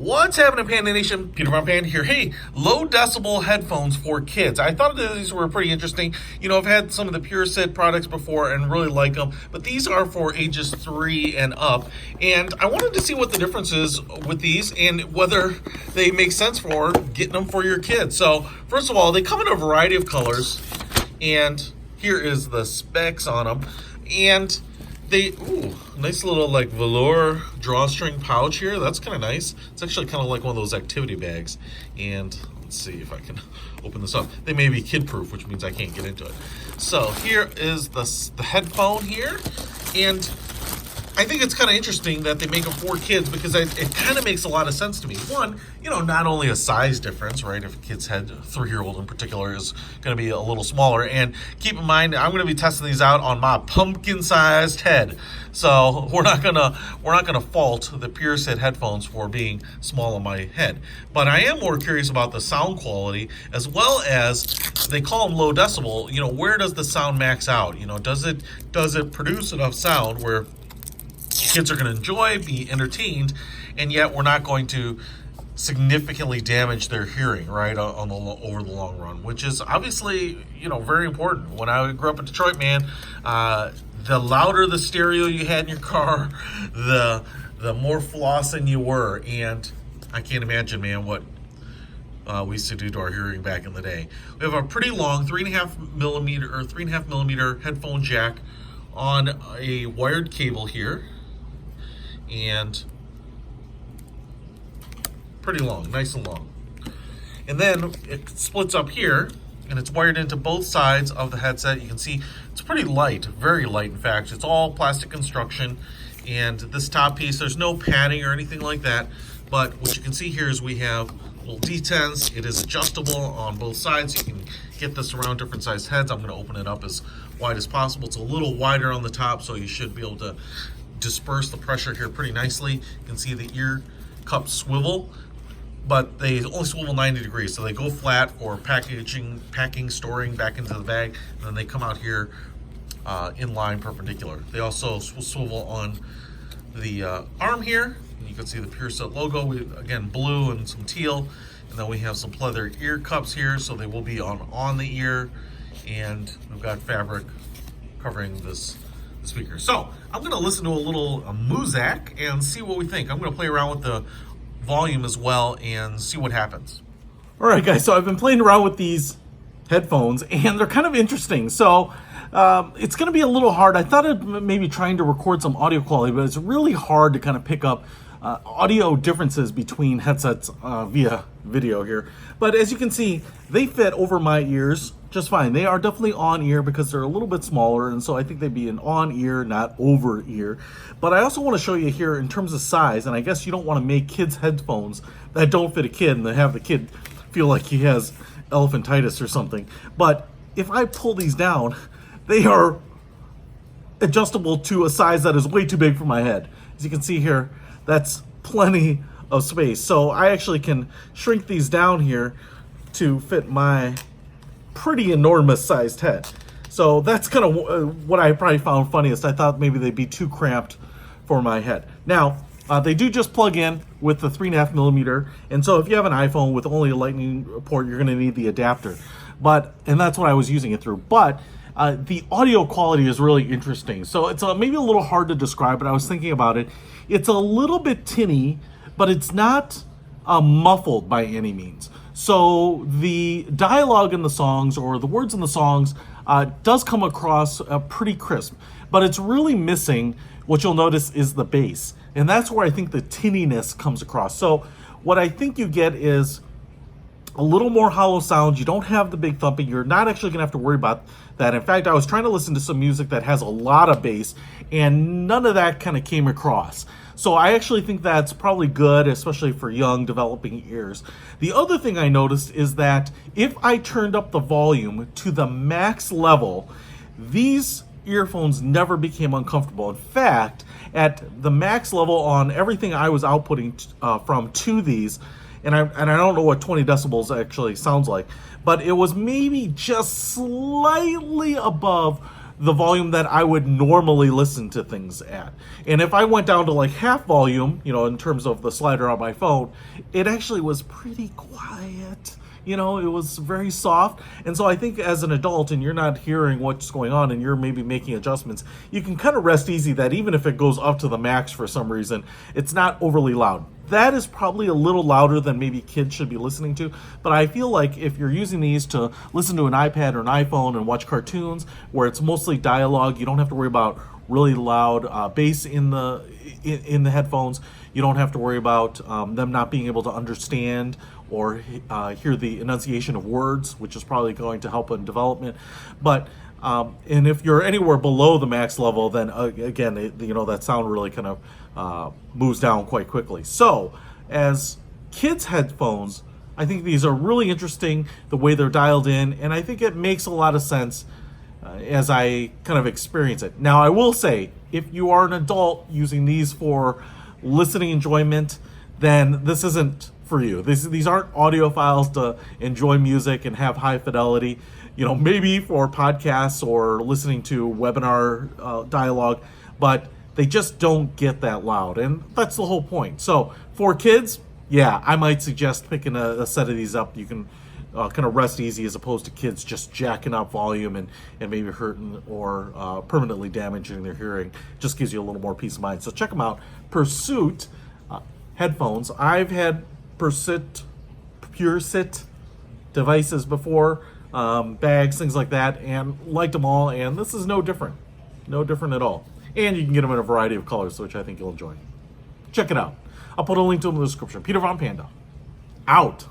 What's happening, Panda Nation? Peter from Panda here. Hey, low decibel headphones for kids. I thought that these were pretty interesting. You know, I've had some of the Puersit products before and really like them, but these are for ages 3 and up. And I wanted to see what the difference is with these and whether they make sense for getting them for your kids. So, first of all, they come in a variety of colors, and here is the specs on them. And nice little like velour drawstring pouch here. That's kind of nice. It's actually kind of like one of those activity bags. And let's see if I can open this up. They may be kid-proof, which means I can't get into it. So here is the headphone here. And I think it's kind of interesting that they make them for kids because it kind of makes a lot of sense to me. One, you know, not only a size difference, right? If a kid's head, a 3-year-old in particular, is going to be a little smaller. And keep in mind, I'm going to be testing these out on my pumpkin-sized head. So we're not gonna fault the Puersit headphones for being small on my head. But I am more curious about the sound quality, as well as they call them low decibel. You know, where does the sound max out? You know, does it produce enough sound where kids are going to enjoy, be entertained, and yet we're not going to significantly damage their hearing, right, over the long run, which is obviously, you know, very important. When I grew up in Detroit, man, the louder the stereo you had in your car, the more flossing you were, and I can't imagine, man, what we used to do to our hearing back in the day. We have a pretty long 3.5 millimeter headphone jack on a wired cable here. And pretty long, nice and long. And then it splits up here, and it's wired into both sides of the headset. You can see it's pretty light, very light, in fact. It's all plastic construction. And this top piece, there's no padding or anything like that. But what you can see here is we have little detents. It is adjustable on both sides. You can get this around different sized heads. I'm going to open it up as wide as possible. It's a little wider on the top, so you should be able to disperse the pressure here pretty nicely. You can see the ear cups swivel, but they only swivel 90 degrees, so they go flat for packing, storing back into the bag, and then they come out here in line perpendicular. They also swivel on the arm here, and you can see the Puersit logo. Again, blue and some teal, and then we have some pleather ear cups here, so they will be on the ear, and we've got fabric covering this speaker. So I'm going to listen to a little Muzak and see what we think. I'm going to play around with the volume as well and see what happens. All right, guys, so I've been playing around with these headphones, and they're kind of interesting. So it's going to be a little hard. I thought of maybe trying to record some audio quality, but it's really hard to kind of pick up audio differences between headsets via video here. But as you can see, they fit over my ears just fine. They are definitely on ear because they're a little bit smaller, and so I think they'd be an on ear, not over ear. But I also want to show you here in terms of size, and I guess you don't want to make kids headphones that don't fit a kid and then have the kid feel like he has elephantitis or something. But if I pull these down, they are adjustable to a size that is way too big for my head. As you can see here, that's plenty of space. So I actually can shrink these down here to fit my pretty enormous sized head. So that's kind of what I probably found funniest. I thought maybe they'd be too cramped for my head. Now, they do just plug in with the 3.5 millimeter. And so if you have an iPhone with only a lightning port, you're going to need the adapter. And that's what I was using it through. But the audio quality is really interesting. So it's maybe a little hard to describe, but I was thinking about it. It's a little bit tinny, but it's not muffled by any means. So the dialogue in the songs, or the words in the songs, does come across pretty crisp, but it's really missing. What you'll notice is the bass, and that's where I think the tinniness comes across. So what I think you get is a little more hollow sound. You don't have the big thumping. You're not actually gonna have to worry about that. In fact, I was trying to listen to some music that has a lot of bass, and none of that kind of came across. So I actually think that's probably good, especially for young developing ears. The other thing I noticed is that if I turned up the volume to the max level, these earphones never became uncomfortable. In fact, at the max level on everything I was outputting from to these, and I don't know what 20 decibels actually sounds like, but it was maybe just slightly above the volume that I would normally listen to things at. And if I went down to like half volume, in terms of the slider on my phone, it actually was pretty quiet. It was very soft. And so I think as an adult and you're not hearing what's going on and you're maybe making adjustments, you can kind of rest easy that even if it goes up to the max for some reason, it's not overly loud. That is probably a little louder than maybe kids should be listening to. But I feel like if you're using these to listen to an iPad or an iPhone and watch cartoons where it's mostly dialogue, you don't have to worry about really loud bass in the headphones. You don't have to worry about them not being able to understand or hear the enunciation of words, which is probably going to help in development. But and if you're anywhere below the max level, then again, that sound really kind of moves down quite quickly. So as kids' headphones, I think these are really interesting, the way they're dialed in, and I think it makes a lot of sense as I kind of experience it. Now, I will say, if you are an adult using these for listening enjoyment, then this isn't for you. These aren't audiophiles to enjoy music and have high fidelity. Maybe for podcasts or listening to webinar dialogue, but they just don't get that loud, and that's the whole point. So for kids, yeah, I might suggest picking a set of these up. You can kind of rest easy as opposed to kids just jacking up volume and maybe hurting or permanently damaging their hearing. Just gives you a little more peace of mind. So check them out. Puersit headphones. I've had Puersit devices before, bags, things like that, and liked them all, and this is no different at all. And you can get them in a variety of colors, which I think you'll enjoy. Check it out. I'll put a link to them in the description. Peter Von Panda, out.